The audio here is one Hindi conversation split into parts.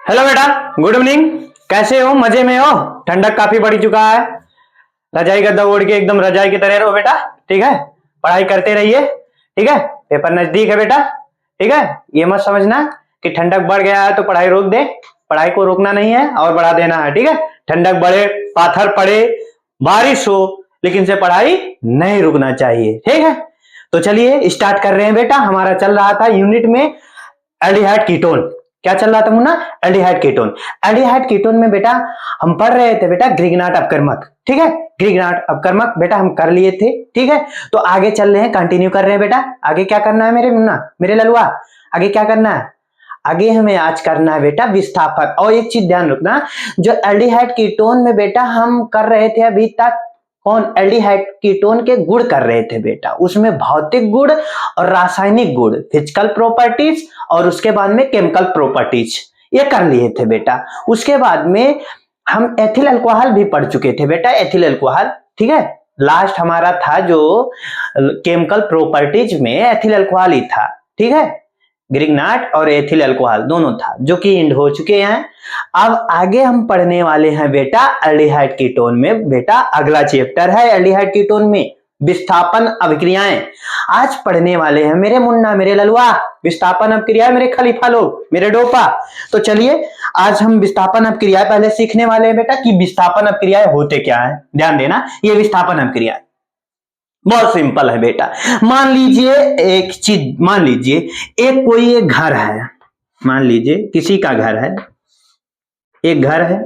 हेलो बेटा, गुड इवनिंग। कैसे हो? मजे में हो? ठंडक काफी बढ़ चुका है। रजाई गद्दा ओढ़ के एकदम रजाई की तरह रहो बेटा, ठीक है। पढ़ाई करते रहिए, ठीक है। पेपर नजदीक है बेटा, ठीक है। ये मत समझना कि ठंडक बढ़ गया है तो पढ़ाई रोक दे। पढ़ाई को रोकना नहीं है और बढ़ा देना है, ठीक है। ठंडक बढ़े, पाथर पड़े, बारिश हो, लेकिन से पढ़ाई नहीं रुकना चाहिए, ठीक है। तो चलिए स्टार्ट कर रहे हैं बेटा। हमारा चल रहा था यूनिट में एल्डिहाइड कीटोन। क्या चल रहा था Munna? Aldehyde ketone. Aldehyde ketone में बेटा हम पढ़ रहे थे बेटा ग्रिग्नाट अपकर्मक, ठीक है। ग्रिग्नाट अपकर्मक बेटा हम कर लिए थे, ठीक है। तो आगे चल रहे हैं, कंटिन्यू कर रहे हैं बेटा। आगे क्या करना है मेरे मुन्ना, मेरे ललुआ? आगे क्या करना है? आगे हमें आज करना है बेटा विस्थापन। और एक चीज ध्यान रखना, जो एल्डिहाइड कीटोन में बेटा हम कर रहे थे अभी तक, कौन? एल्डिहाइड कीटोन के गुण कर रहे थे बेटा। उसमें भौतिक गुण और रासायनिक गुण, फिजिकल प्रॉपर्टीज और उसके बाद में केमिकल प्रॉपर्टीज, ये कर लिए थे बेटा। उसके बाद में हम एथिल अल्कोहल भी पढ़ चुके थे बेटा, एथिल अल्कोहल, ठीक है। लास्ट हमारा था जो केमिकल प्रॉपर्टीज में एथिल अल्कोहल ही था, ठीक है। ग्रिग्नाट और एथिल अल्कोहल दोनों था, जो कि इंड हो चुके हैं। अब आगे हम पढ़ने वाले हैं बेटा एल्डिहाइड कीटोन में। बेटा अगला चैप्टर है एल्डिहाइड कीटोन में विस्थापन अभिक्रियाएं। आज पढ़ने वाले हैं मेरे मुन्ना, मेरे ललुआ, विस्थापन अभिक्रिया, मेरे खलीफा लोग, मेरे डोपा। तो चलिए आज हम विस्थापन अभिक्रियाएं पहले सीखने वाले हैं बेटा कि विस्थापन अभिक्रियाएं होते क्या है। ध्यान देना, ये विस्थापन अभिक्रिया बहुत सिंपल है बेटा। मान लीजिए एक चीज, मान लीजिए एक कोई एक घर है, मान लीजिए किसी का घर है, एक घर है,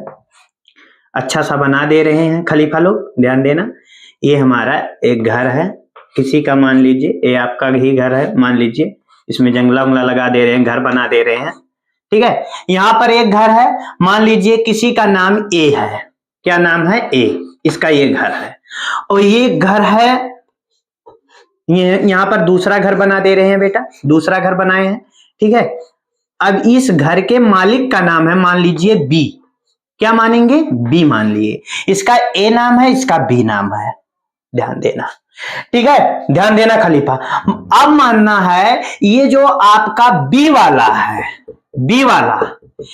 अच्छा सा बना दे रहे हैं खलीफा लोग, ध्यान देना। ये हमारा एक घर है किसी का, मान लीजिए ये आपका ही घर है, मान लीजिए इसमें जंगला उंगला लगा दे रहे हैं, घर बना दे रहे हैं, ठीक है। यहाँ पर एक घर है, मान लीजिए किसी का नाम ए है। क्या नाम है? ए। इसका ये घर है और ये घर है, यहाँ पर दूसरा घर बना दे रहे हैं बेटा, दूसरा घर बनाए हैं, ठीक है। अब इस घर के मालिक का नाम है मान लीजिए बी। क्या मानेंगे? बी मान लिए। इसका ए नाम है, इसका बी नाम है, ध्यान देना, ठीक है। ध्यान देना खलीफा। अब मानना है ये जो आपका बी वाला है, बी वाला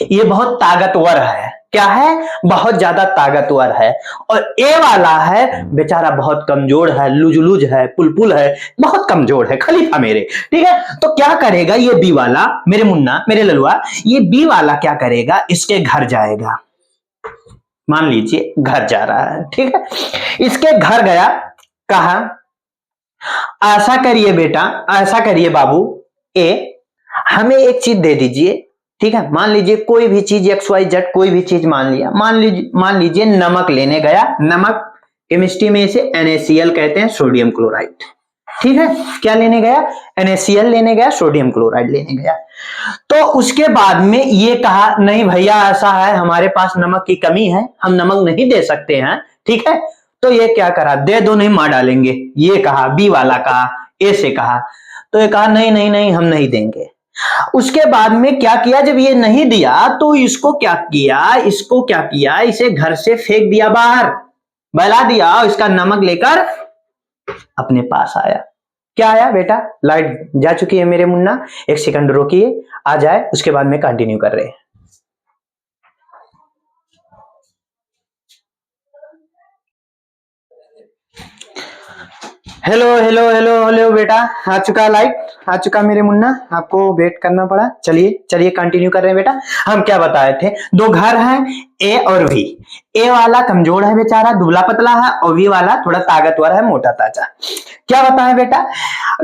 ये बहुत ताकतवर है। क्या है? बहुत ज्यादा ताकतवर है। और ए वाला है बेचारा बहुत कमजोर है, लुजलुज है, पुलपुल है, बहुत कमजोर है खलीफा मेरे, ठीक है। तो क्या करेगा ये बी वाला, मेरे मुन्ना, मेरे ललुआ, ये बी वाला क्या करेगा? इसके घर जाएगा, मान लीजिए घर जा रहा है, ठीक है। इसके घर गया, कहा ऐसा करिए बेटा, ऐसा करिए बाबू ए, हमें एक चीज दे दीजिए, ठीक है। मान लीजिए कोई भी चीज XYZ, कोई भी चीज मान लिया, मान लीजिए नमक लेने गया। नमक केमिस्ट्री में इसे NaCl कहते हैं, सोडियम क्लोराइड, ठीक है। क्या लेने गया? NaCl लेने गया, सोडियम क्लोराइड लेने गया। तो उसके बाद में ये कहा नहीं भैया ऐसा है, हमारे पास नमक की कमी है, हम नमक नहीं दे सकते हैं, ठीक है। तो ये क्या करा? दे दो, नहीं मार डालेंगे, ये कहा, बी वाला कहा, ए से कहा। तो ये कहा नहीं नहीं नहीं हम नहीं देंगे। उसके बाद में क्या किया? जब ये नहीं दिया तो इसको क्या किया? इसको क्या किया? इसे घर से फेंक दिया बाहर, बहला दिया और इसका नमक लेकर अपने पास आया। क्या आया बेटा? लाइट जा चुकी है मेरे मुन्ना, एक सेकंड रोकिए, आ जाए, उसके बाद में कंटिन्यू कर रहे हैं। हेलो हेलो हेलो हेलो बेटा, आ चुका लाइट, आ चुका मेरे मुन्ना, आपको वेट करना पड़ा। चलिए चलिए कंटिन्यू कर रहे हैं बेटा। हम क्या बताए थे? दो घर हैं, ए और वी। ए वाला कमजोर है बेचारा, दुबला पतला है, और वी वाला थोड़ा ताकतवर है, मोटा ताजा। क्या बताए बेटा?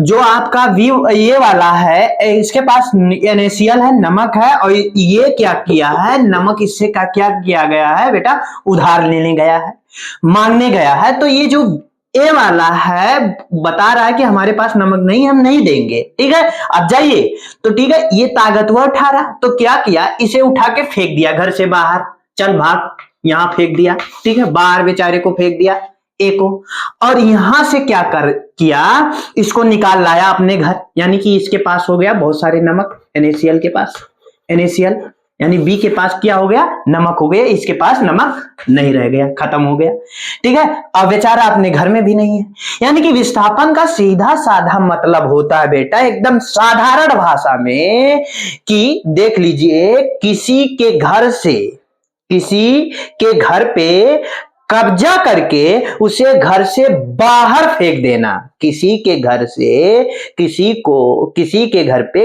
जो आपका वी ये वाला है, इसके पास NaCl है, नमक है, और ये क्या किया है? नमक इससे का क्या किया गया है बेटा? उधार लेने गया है, मांगने गया है। तो ये जो ए वाला है बता रहा है कि हमारे पास नमक नहीं, हम नहीं देंगे, ठीक है। अब जाइए, तो ठीक है, ये ताकतवर ठहरा, तो क्या किया? इसे उठा के फेंक दिया घर से बाहर, चल भाग, यहां फेंक दिया, ठीक है। बाहर बेचारे को फेंक दिया, ए को। और यहां से क्या किया? इसको निकाल लाया अपने घर, यानी कि इसके पास हो गया बहुत सारे नमक, NaCl के पास, NaCl यानी बी के पास क्या हो गया, नमक हो गया, इसके पास नमक नहीं रह गया, खत्म हो गया। ठीक है, अब बेचारा अपने घर में भी नहीं है। यानी कि विस्थापन का सीधा साधा मतलब होता है बेटा एकदम साधारण भाषा में कि देख लीजिए, किसी के घर पे कब्जा करके उसे घर से बाहर फेंक देना। किसी के घर पे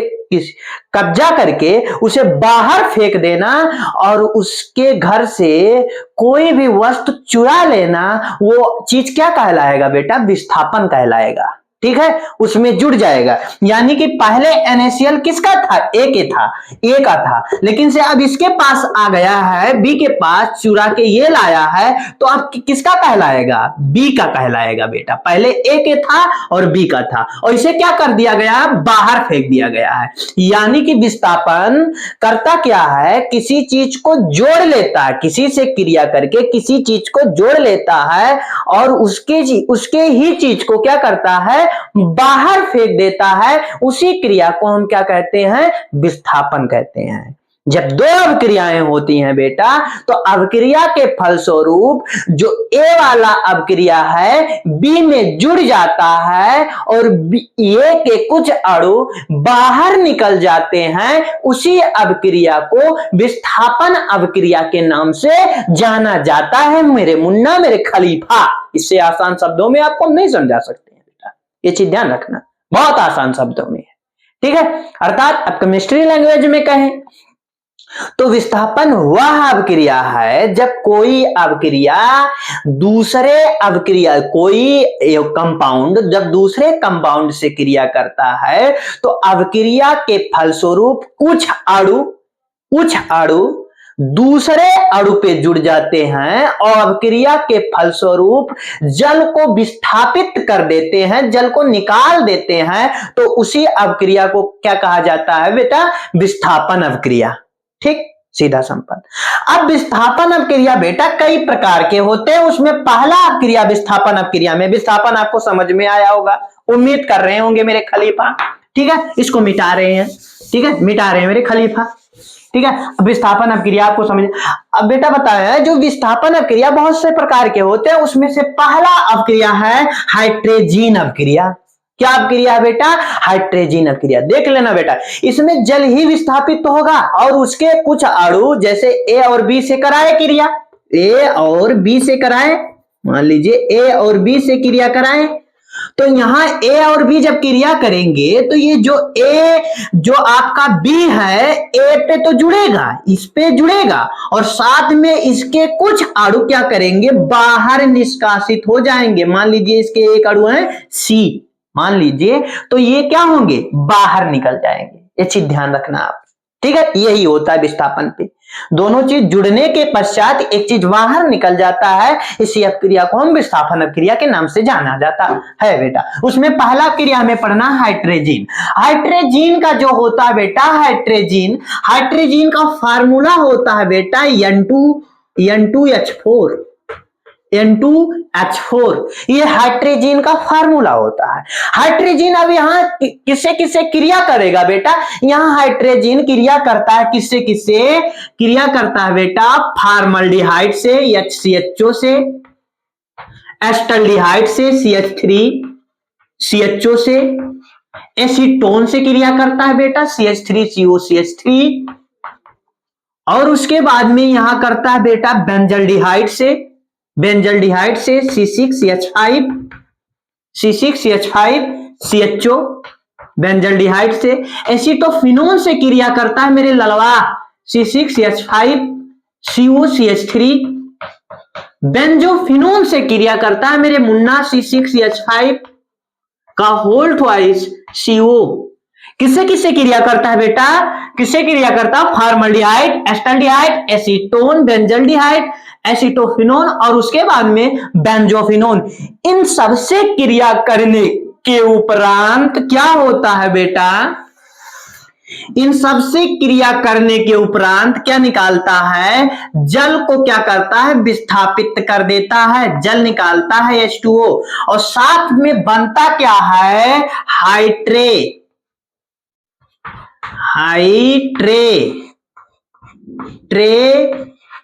कब्जा करके उसे बाहर फेंक देना और उसके घर से कोई भी वस्तु चुरा लेना, वो चीज क्या कहलाएगा बेटा, विस्थापन कहलाएगा। ठीक है, उसमें जुड़ जाएगा। यानी कि पहले NaCl किसका था, ए का था, लेकिन से अब इसके पास आ गया है, बी के पास चुरा के ये लाया है, तो अब किसका कहलाएगा, बी का कहलाएगा बेटा। पहले ए के था और बी का था, और इसे क्या कर दिया गया, बाहर फेंक दिया गया है। यानी कि विस्थापन करता क्या है, किसी चीज को जोड़ लेता है, किसी से क्रिया करके किसी चीज को जोड़ लेता है और उसके ही चीज को क्या करता है, बाहर फेंक देता है। उसी क्रिया को हम क्या कहते हैं, विस्थापन कहते हैं। जब दो अवक्रियाएं होती हैं बेटा, तो अवक्रिया के फलस्वरूप जो ए वाला अवक्रिया है बी में जुड़ जाता है और ए के कुछ अणु बाहर निकल जाते हैं। उसी अवक्रिया को विस्थापन अवक्रिया के नाम से जाना जाता है। मेरे मुन्ना, मेरे खलीफा, इससे आसान शब्दों में आपको हम नहीं समझा सकते हैं बेटा, ये चीज ध्यान रखना, बहुत आसान शब्दों में है। ठीक है, अर्थात अब केमिस्ट्री लैंग्वेज में कहें तो विस्थापन वह अवक्रिया है जब कोई कंपाउंड जब दूसरे कंपाउंड से क्रिया करता है, तो अवक्रिया के फलस्वरूप कुछ अणु दूसरे अणु पे जुड़ जाते हैं और अवक्रिया के फलस्वरूप जल को विस्थापित कर देते हैं, जल को निकाल देते हैं। तो उसी अवक्रिया को क्या कहा जाता है बेटा, विस्थापन अवक्रिया। ठीक, सीधा संपन्न। अब विस्थापन अवक्रिया बेटा कई प्रकार के होते हैं। उसमें पहला अवक्रिया विस्थापन अवक्रिया में, विस्थापन आपको समझ में आया होगा, उम्मीद कर रहे होंगे मेरे खलीफा। ठीक है, इसको मिटा रहे हैं, ठीक है, मिटा रहे हैं मेरे खलीफा। ठीक है, अब विस्थापन अवक्रिया आपको समझ। अब बेटा बताया, जो विस्थापन अवक्रिया बहुत से प्रकार के होते हैं, उसमें से पहला अवक्रिया है हाइड्रोजन अवक्रिया। क्या अवक्रिया है बेटा, हाइड्रोजन अवक्रिया। देख लेना बेटा, इसमें जल ही विस्थापित तो होगा और उसके कुछ अणु जैसे ए और बी से कराए क्रिया, ए और बी से कराए, मान लीजिए ए और बी से क्रिया कराए, तो यहां ए और बी जब क्रिया करेंगे तो ये जो आपका बी है, ए पे तो जुड़ेगा, इस पे जुड़ेगा और साथ में इसके कुछ अणु क्या करेंगे, बाहर निष्कासित हो जाएंगे। मान लीजिए इसके एक अणु है सी, मान लीजिए, तो ये क्या होंगे, बाहर निकल जाएंगे। ये चीज ध्यान रखना आप। ठीक है, यही होता है विस्थापन पे, दोनों चीज जुड़ने के पश्चात एक चीज बाहर निकल जाता है। इसी अवक्रिया को हम विस्थापन अवक्रिया के नाम से जाना जाता है बेटा। उसमें पहला अवक्रिया में पढ़ना हाइड्रोजन। हाइड्रोजन का जो होता है बेटा, हाइड्रोजन का फार्मूला होता है बेटा N2H4। N2H4 ये हाइड्रोजन का फार्मूला होता है। हाइड्रोजन अब यहाँ किससे किससे क्रिया करेगा बेटा, यहाँ हाइड्रोजन क्रिया करता है किससे किससे क्रिया करता है बेटा, फॉर्मल्डिहाइड से HCHO से, एस्टल्डिहाइड से CH3CHO से, एसीटोन से क्रिया करता है बेटा CH3COCH3, और उसके बाद में यहां करता है बेटा बेंजल्डिहाइड से C6H5CHO, बेंजल्डिहाइड से। एसीटोफिनोन से क्रिया करता है मेरे ललवा C6H5COCH3, बेंजोफिनोन से क्रिया करता है मेरे मुन्ना C6H5 का होल ट्वाइस CO। किससे किससे क्रिया करता है बेटा, किससे क्रिया करता है, formaldehyde, acetaldehyde, acetone, benzaldehyde, acetophenone और उसके बाद में बेंजोफिनोन। इन सबसे क्रिया करने के उपरांत क्या होता है बेटा, इन सबसे क्रिया करने के उपरांत क्या निकालता है, जल को क्या करता है, विस्थापित कर देता है, जल निकालता है H2O और साथ में बनता क्या है, हाइड्रे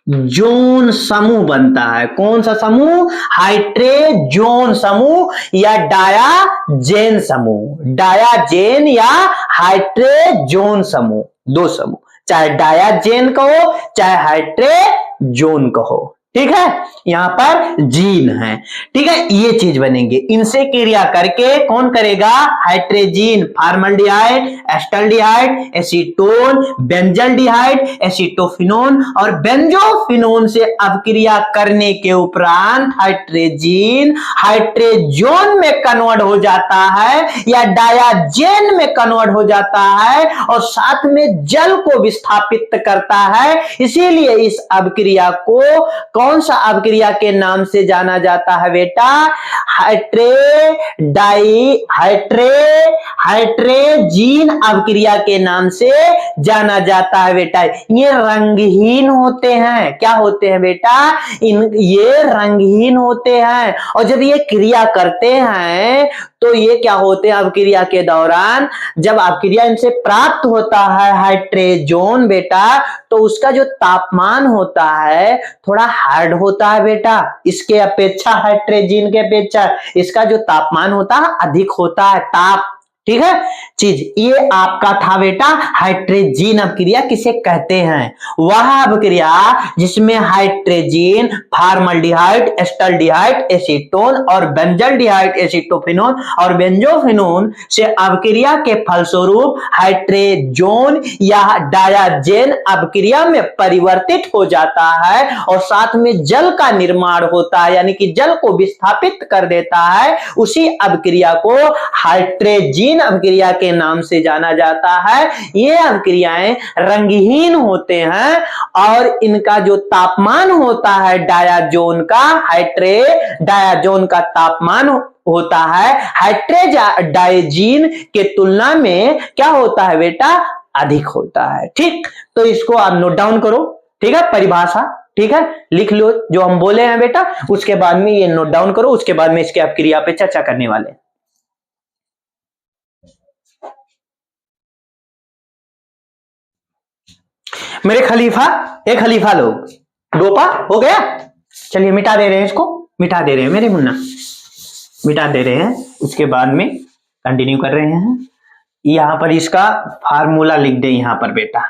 हाइड्रोजन समूह बनता है। कौन सा समूह? हाइड्रोजन समूह या डायाजेन समूह। डायाजेन या हाइड्रोजन समूह, दो समूह, चाहे डायाजेन कहो चाहे हाइड्रोजन कहो, ठीक है। यहां पर जीन है, ठीक है, ये चीज बनेंगे। इनसे क्रिया करके कौन करेगा? Hydrogen, formaldehyde, acetaldehyde, acetone, benzaldehyde, acetophenone और बेंजोफिनोन से अपक्रिया करने के उपरांत हाइड्रोजीन हाइड्रोजन में कन्वर्ट हो जाता है या डायाजेन में कन्वर्ट हो जाता है और साथ में जल को विस्थापित करता है। इसीलिए इस अपक्रिया को कौन सा अपक्रिया के नाम से जाना जाता है बेटा? हाइड्रोजीन अपक्रिया के नाम से जाना जाता है बेटा। ये रंगहीन होते हैं। क्या होते हैं बेटा? ये रंगहीन होते हैं और जब ये क्रिया करते हैं तो ये क्या होते हैं? अपक्रिया के दौरान जब अपक्रिया इनसे प्राप्त होता है हाइड्रोजन बेटा, तो उसका जो तापमान होता है थोड़ा हार्ड होता है बेटा। इसके अपेक्षा, हाइड्रोजन के अपेक्षा इसका जो तापमान होता है अधिक होता है, ताप, ठीक है चीज। ये आपका था बेटा हाइड्रोजीन अपक्रिया किसे कहते हैं? वह अपक्रिया जिसमें हाइड्रोजीन, फॉर्मल्डिहाइड, एस्टल्डिहाइड, एसीटोन और बेंजल्डिहाइड, एसीटोफिनोन और बेंजोफिनोन से अपक्रिया के फलस्वरूप हाइड्रोजन या डायाजेन अपक्रिया में परिवर्तित हो जाता है और साथ में जल का निर्माण होता है, यानी कि जल को विस्थापित कर देता है। उसी अपक्रिया को हाइड्रोजीन अपक्रिया के नाम से जाना जाता है। ये अपक्रियाएं रंगहीन होते हैं और इनका जो तापमान होता है डायाजोन का, डायाजोन का तापमान होता है हाइड्रोडायजीन के तुलना में क्या होता है बेटा? अधिक होता है, ठीक। तो इसको आप नोट डाउन करो, ठीक है, परिभाषा, ठीक है, लिख लो जो हम बोले हैं बेटा। उसके बाद में ये नोट डाउन करो, उसके बाद में इसके अपक्रिया पे चर्चा करने वाले हैं। मेरे खलीफा, एक खलीफा लोग, डोपा हो गया। चलिए मिटा दे रहे हैं, इसको मिटा दे रहे हैं मेरे मुन्ना, मिटा दे रहे हैं। उसके बाद में कंटिन्यू कर रहे हैं। यहां पर इसका फार्मूला लिख दे यहां पर बेटा,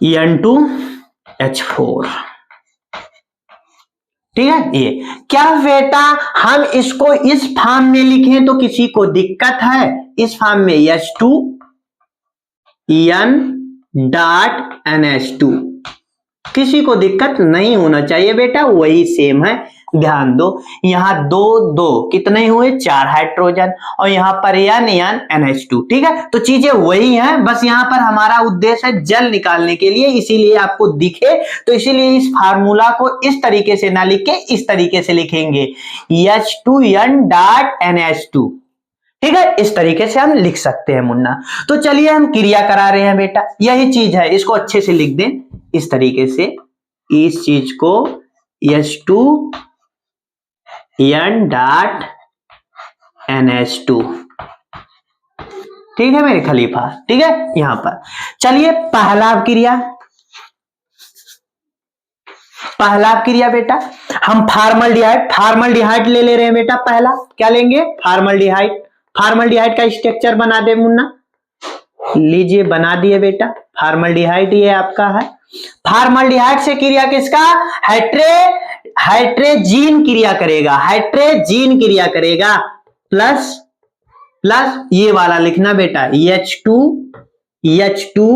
N2H4, ठीक है। ये क्या बेटा हम इसको इस फॉर्म में लिखें तो किसी को दिक्कत है? इस फॉर्म में H2N.NH2 किसी को दिक्कत नहीं होना चाहिए बेटा, वही सेम है। ध्यान दो, यहां दो दो कितने हुए? 4 हाइड्रोजन और यहां पर NH2, ठीक है। तो चीजें वही हैं, बस यहां पर हमारा उद्देश्य है जल निकालने के लिए, इसीलिए आपको दिखे तो इसीलिए इस फार्मूला को इस तरीके से ना लिख के इस तरीके से लिखेंगे H2N.NH2, ठीक है। इस तरीके से हम लिख सकते हैं मुन्ना। तो चलिए हम क्रिया करा रहे हैं बेटा, यही चीज है, इसको अच्छे से लिख दें इस तरीके से। इस चीज को H2N.NH2, ठीक है मेरे खलीफा, ठीक है। यहां पर चलिए पहला क्रिया बेटा, हम फार्मल्डिहाइड ले रहे हैं बेटा। पहला क्या लेंगे? फार्मल्डिहाइड का स्ट्रक्चर बना दे मुन्ना, लीजिए बना दिए बेटा। फार्मल्डिहाइड ये आपका है। फार्मल्डिहाइड से क्रिया किसका? हाइड्रोजीन क्रिया करेगा, प्लस ये वाला लिखना बेटा H2NH2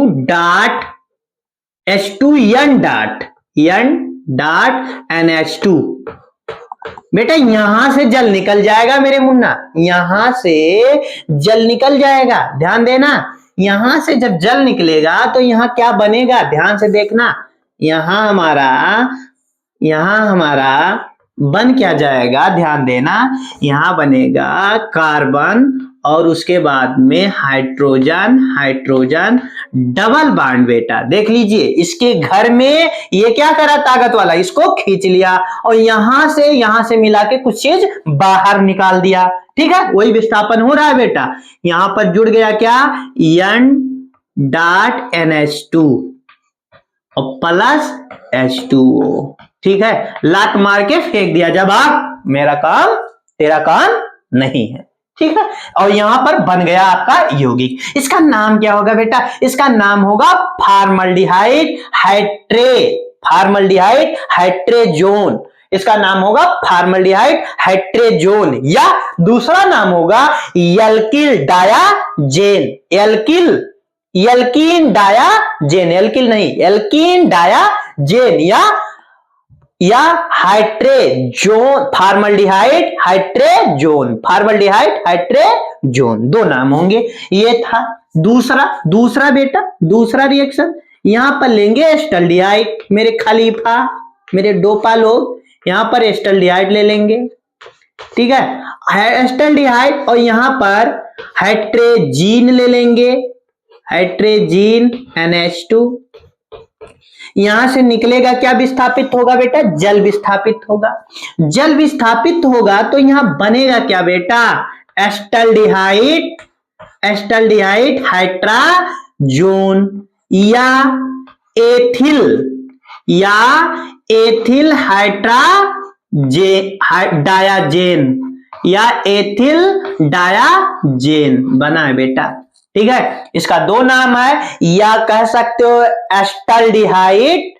बेटा। यहां से जल निकल जाएगा मेरे मुन्ना, यहां से जल निकल जाएगा, ध्यान देना। यहां से जब जल निकलेगा तो यहां क्या बनेगा? ध्यान से देखना, यहां हमारा बन क्या जाएगा? ध्यान देना, यहां बनेगा कार्बन और उसके बाद में हाइड्रोजन डबल बॉन्ड बेटा। देख लीजिए, इसके घर में ये क्या करा? ताकत वाला इसको खींच लिया और यहां से मिला के कुछ चीज बाहर निकाल दिया, ठीक है। वही विस्थापन हो रहा है बेटा। यहां पर जुड़ गया क्या? N.NH2, plus H2O। ठीक है, लात मार के फेंक दिया जब आप, मेरा काम तेरा काम नहीं है। ठीक है, और यहां पर बन गया आपका यौगिक। इसका नाम क्या होगा बेटा? इसका नाम होगा फॉर्मल्डिहाइड फॉर्मल्डिहाइड हाइड्रेजोन। इसका नाम होगा फॉर्मल्डिहाइड हाइड्रेजोन, या दूसरा नाम होगा एल्किल डायाजेन। एल्कीन डायाजेन, एल्किल नहीं, एल्कीन डायाजेन, या हाइड्रेजोन, फॉर्मल्डिहाइड हाइड्रेजोन, दो नाम होंगे। ये था दूसरा बेटा, दूसरा रिएक्शन। यहां पर लेंगे एस्टल्डिहाइड, मेरे खलीफा, मेरे डोपा लोग, यहां पर एस्टल्डिहाइड ले लेंगे। ठीक है, एस्टल्डिहाइड, और यहां पर हाइड्रेजीन ले लेंगे, हाइड्रेजीन NH2। यहां से निकलेगा क्या विस्थापित होगा बेटा? जल विस्थापित होगा। जल विस्थापित होगा तो यहां बनेगा क्या बेटा? एस्टल्डिहाइड हाइड्राजोन, या एथिल डायाजेन, या एथिल डायाजेन बना है बेटा। ठीक है, इसका दो नाम है, या कह सकते हो एस्टल्डिहाइड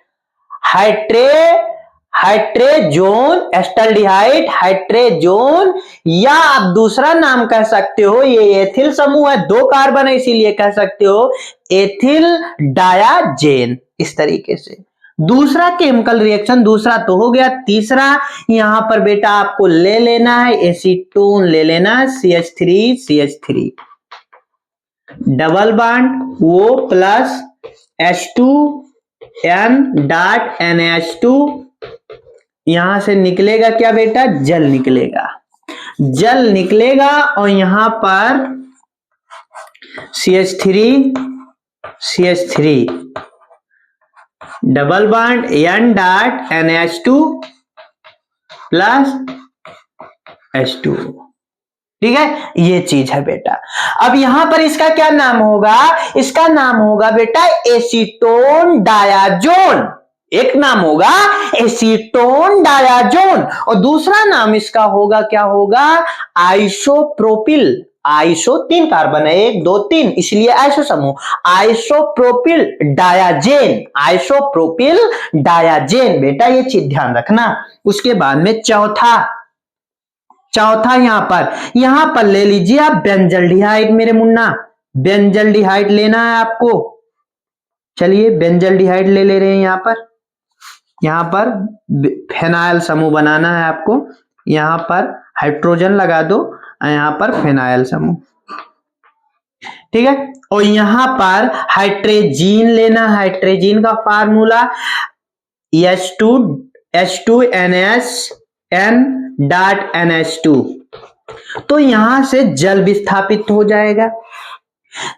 हाइड्रेजोन, या आप दूसरा नाम कह सकते हो, ये एथिल समूह है, दो कार्बन है इसीलिए कह सकते हो एथिल डायाजेन। इस तरीके से दूसरा केमिकल रिएक्शन दूसरा तो हो गया। तीसरा यहां पर बेटा आपको ले लेना है एसीटोन, ले लेना है CH3 double bond O plus H2N dot NH2। यहां से निकलेगा क्या बेटा? जल निकलेगा, और यहां पर CH3 double bond N dot NH2 plus H2। ठीक है, ये चीज है बेटा। अब यहां पर इसका क्या नाम होगा? इसका नाम होगा बेटा एसीटोन डायाजोन। एक नाम होगा एसीटोन डायाजोन, और दूसरा नाम इसका होगा क्या होगा? आइसोप्रोपिल। आइसो 3 कार्बन है, 1 2 3, इसलिए आइसो समूह, आइसोप्रोपिल डायाजेन बेटा, ये चीज ध्यान रखना। उसके बाद में चौथा यहां पर ले लीजिए आप बेंजल्डिहाइड, मेरे मुन्ना, बेंजल्डिहाइड लेना है आपको। चलिए बेंजल्डिहाइड ले रहे हैं। यहां पर फेनाइल समूह बनाना है आपको। यहां पर हाइड्रोजन लगा दो, यहां पर फेनाइल समूह। ठीक है, और यहां पर हाइड्रेजीन लेना, हाइड्रेजीन का फार्मूला H2NN डॉट NH2। तो यहां से जल विस्थापित हो जाएगा।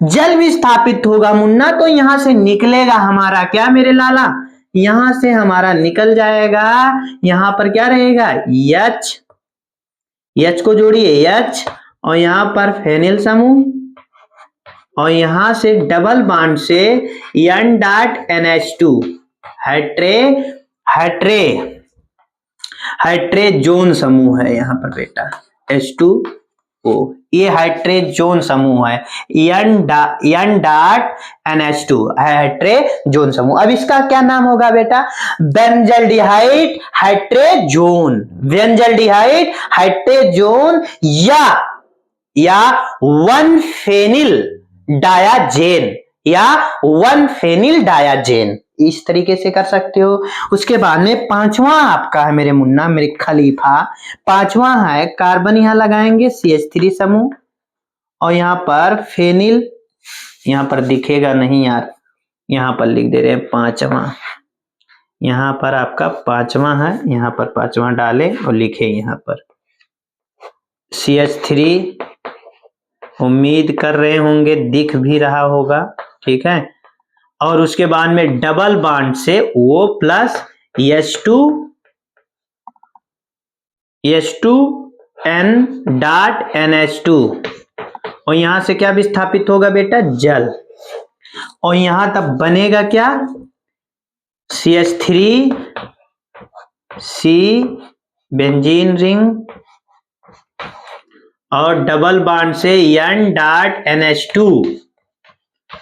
जल विस्थापित होगा मुन्ना, तो यहां से निकलेगा हमारा क्या मेरे लाला? यहां से हमारा निकल जाएगा, यहां पर क्या रहेगा? H को जोड़िए H, और यहां पर फेनिल समूह, और यहां से डबल बॉन्ड से N डॉट NH2 हाइड्रेजोन समूह है यहां पर बेटा, H2O, ये हाइड्रेजोन समूह है, N डॉट NH2 हाइड्रेजोन समूह। अब इसका क्या नाम होगा बेटा? बेंजल्डिहाइड हाइड्रेजोन, या 1 फेनिल डायाजेन, इस तरीके से कर सकते हो। उसके बाद में पांचवा आपका है मेरे मुन्ना, मेरे खलीफा, पांचवा है कार्बन, यहां लगाएंगे CH3 समूह, और यहां पर फेनिल, यहां पर दिखेगा नहीं यार, यहां पर लिख दे रहे हैं पांचवा, यहां पर आपका पांचवा है, यहां पर पांचवा डाले और लिखे यहां पर CH3, उम्मीद कर रहे होंगे दिख भी रहा होगा। ठीक है, और उसके बाद में डबल बॉन्ड से O plus H2N dot NH2, और यहां से क्या विस्थापित होगा बेटा? जल, और यहां तब बनेगा क्या? CH3 C बेंजीन रिंग और डबल बॉन्ड से N dot NH2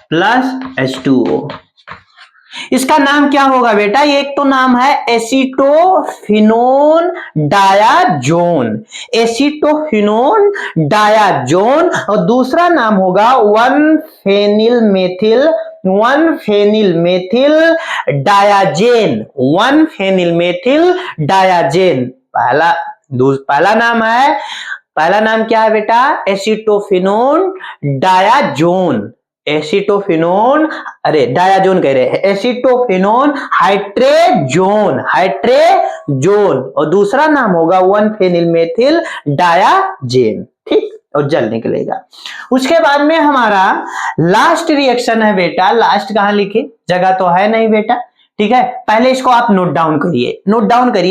plus H2O। इसका नाम क्या होगा बेटा? एक तो नाम है एसीटोफिनोन डायाजोन, एसीटोफिनोन डायाजोन, और दूसरा नाम होगा 1 फेनिल मेथिल डायाजेन, 1 फेनिल मेथिल डायाजेन। पहला नाम क्या है बेटा? एसीटोफिनोन डायाजोन, एसीटोफिनोन, अरे डायाजोन कह रहे हैं, एसीटोफिनोन हाइड्रेजोन, और दूसरा नाम होगा 1 फेनिल मेथिल डायाजेन। ठीक, और जल निकलेगा। उसके बाद में हमारा लास्ट रिएक्शन है बेटा। लास्ट कहां लिखे? जगह तो है नहीं बेटा। ठीक है, पहले इसको आप नोट डाउन करिए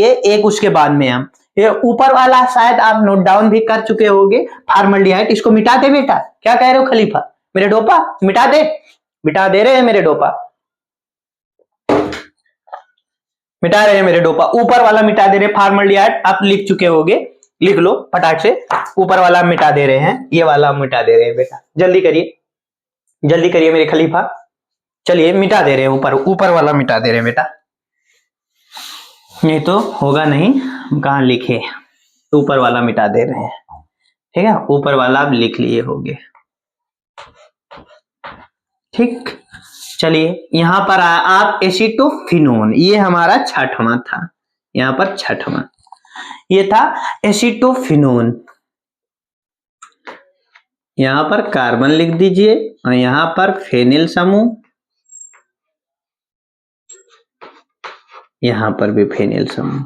एक, उसके बाद में हम ये ऊपर वाला शायद आप नोट डाउन भी कर चुके होंगे, फॉर्मल्डिहाइड। इसको मिटा दे बेटा। क्या कह रहे हो खलीफा? मेरे डोपा मिटा दे रहे हैं मेरे डोपा, मिटा रहे हैं मेरे डोपा। ऊपर वाला मिटा दे रहे, फॉर्मल्डिहाइड आप लिख चुके होंगे, लिख लो फटाक से। ऊपर वाला मिटा दे रहे हैं, ये वाला मिटा दे रहे हैं बेटा। जल्दी करिए मेरे खलीफा। चलिए मिटा दे रहे हैं, ऊपर वाला मिटा दे रहे हैं बेटा, नहीं तो होगा नहीं। कहां लिखे? ऊपर वाला मिटा दे रहे हैं। ठीक है, ऊपर वाला आप लिख लिए होंगे। ठीक, चलिए यहां पर आप एसीटोफिनोन, ये हमारा छठवां था, यहां पर छठवां ये था एसीटोफिनोन। यहां पर कार्बन लिख दीजिए और यहां पर फेनिल समूह, यहां पर भी फेनिल समूह,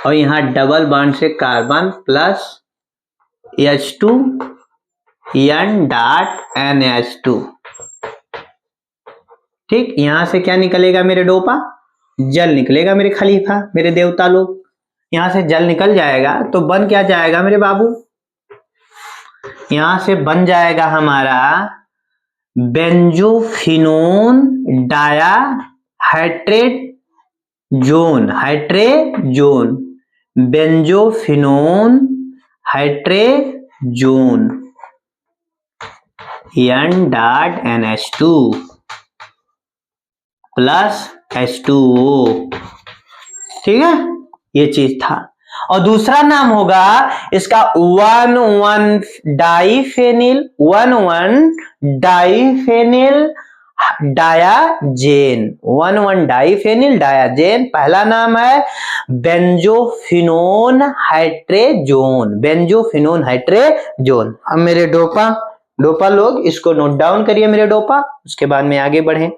और यहां डबल बॉन्ड से carbon plus H2 N dot NH2। ठीक, यहां से क्या निकलेगा मेरे डोपा? जल निकलेगा मेरे खलीफा, मेरे देवता लोग। यहां से जल निकल जाएगा तो बन क्या जाएगा मेरे बाबू? यहां से बन जाएगा हमारा benzophenone hydrazone, benzophenone hydrazone N dot NH2 plus H2O। ठीक है, ये चीज था। और दूसरा नाम होगा इसका 1,1 डाइफेनिल डायाजेन, 1,1 डाइफेनिल डायाजेन। पहला नाम है बेंजोफिनोन हाइड्रेजोन। अब मेरे डोपा लोग इसको नोट डाउन करिए मेरे डोपा, उसके बाद में आगे बढ़े।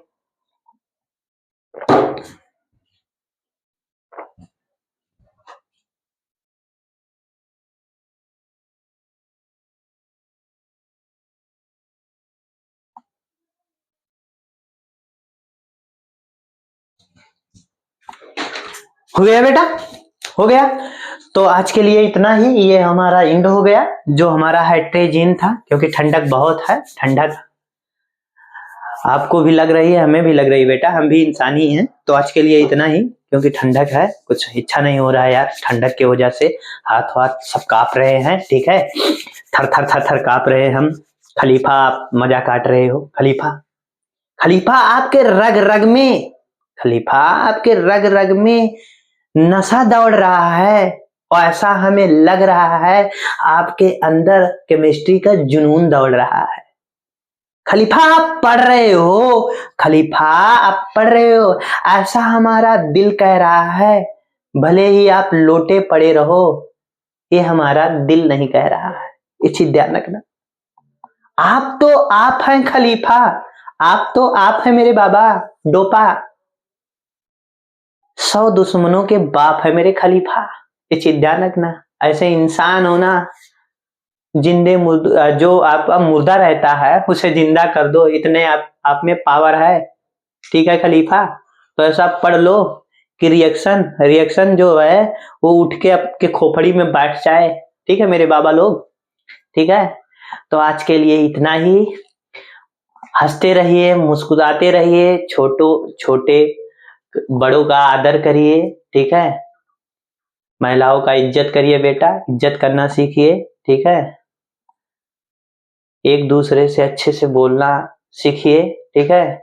हो गया बेटा, हो गया। तो आज के लिए इतना ही, ये हमारा एंड हो गया जो हमारा हाइड्रोजन था, क्योंकि ठंडक बहुत है। ठंडक आपको भी लग रही है, हमें भी लग रही है बेटा, हम भी इंसान ही हैं। तो आज के लिए इतना ही, क्योंकि ठंडक है, कुछ इच्छा नहीं हो रहा है यार। ठंडक की वजह से हाथ सब कांप रहे हैं। ठीक है, थर थर कांप रहे हैं हम। खलीफा आप मजा काट रहे हो। खलीफा आपके रग रग में नशा दौड़ रहा है, और ऐसा हमें लग रहा है आपके अंदर केमिस्ट्री का जुनून दौड़ रहा है। खलीफा आप पढ़ रहे हो, ऐसा हमारा दिल कह रहा है। भले ही आप लोटे पड़े रहो, ये हमारा दिल नहीं कह रहा है। ये चीज ध्यान रखना। आप तो आप हैं खलीफा, आप तो आप हैं मेरे बाबा डोपा। 100 दुश्मनों के बाप है मेरे खलीफा। ये चीज ध्यान रखना। ऐसे इंसान होना, जो आपका मुर्दा रहता है उसे जिंदा कर दो, इतने आप में पावर है। ठीक है खलीफा, तो ऐसा पढ़ लो कि रिएक्शन जो है वो उठ के आपके खोपड़ी में बैठ जाए। ठीक है मेरे बाबा लोग, ठीक है। तो आज के लिए इतना ही। हंसते रहिए, मुस्कुराते रहिए, छोटे बड़ों का आदर करिए, ठीक है। महिलाओं का इज्जत करिए बेटा, इज्जत करना सीखिए, ठीक है। एक दूसरे से अच्छे से बोलना सीखिए, ठीक है।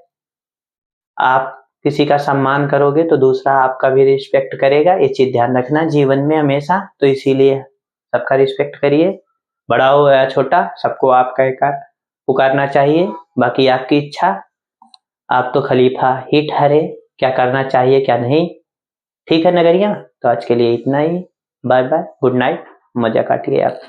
आप किसी का सम्मान करोगे तो दूसरा आपका भी रिस्पेक्ट करेगा, ये चीज ध्यान रखना जीवन में हमेशा। तो इसीलिए सबका रिस्पेक्ट करिए, बड़ा हो या छोटा, सबको आप कहकर पुकारना चाहिए। बाकी आपकी इच्छा, आप तो खलीफा ही ठहरे, क्या करना चाहिए क्या नहीं। ठीक है नगरिया, तो आज के लिए इतना ही। बाय बाय, गुड नाइट, मजा काटिए आप।